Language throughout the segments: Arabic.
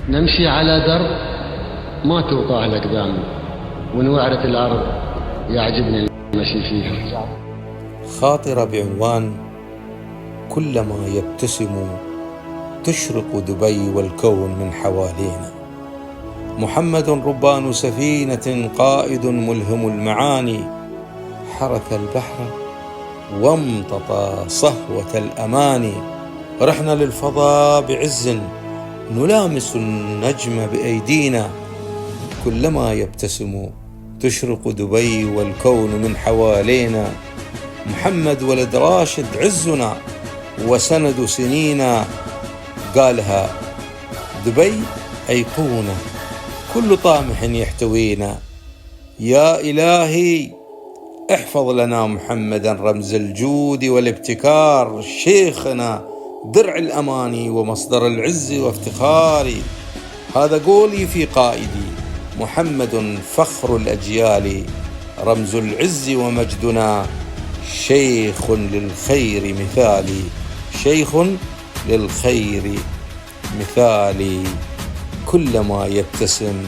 نمشي على درب ما توقع الأقدام، ونوعرة الأرض يعجبني المشي فيها. خاطرة بعنوان كلما يبتسم تشرق دبي والكون من حوالينا. محمد ربان سفينة قائد ملهم المعاني، حرث البحر وامتطى صهوة الأماني. رحنا للفضاء بعز نلامس النجم بأيدينا. كلما يبتسم تشرق دبي والكون من حوالينا. محمد ولد راشد عزنا وسند سنينا، قالها دبي أيقونة كل طامح يحتوينا. يا إلهي احفظ لنا محمدا رمز الجود والابتكار، شيخنا درع الأماني ومصدر العز وافتخاري. هذا قولي في قائدي محمد فخر الأجيال، رمز العز ومجدنا، شيخ للخير مثالي، شيخ للخير مثالي. كلما يبتسم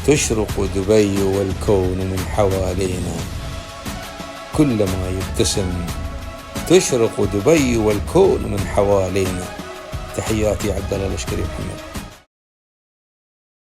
تشرق دبي والكون من حوالينا. كلما يبتسم تشرق دبي والكون من حوالينا. تحياتي عبد الله الأشكري محمد.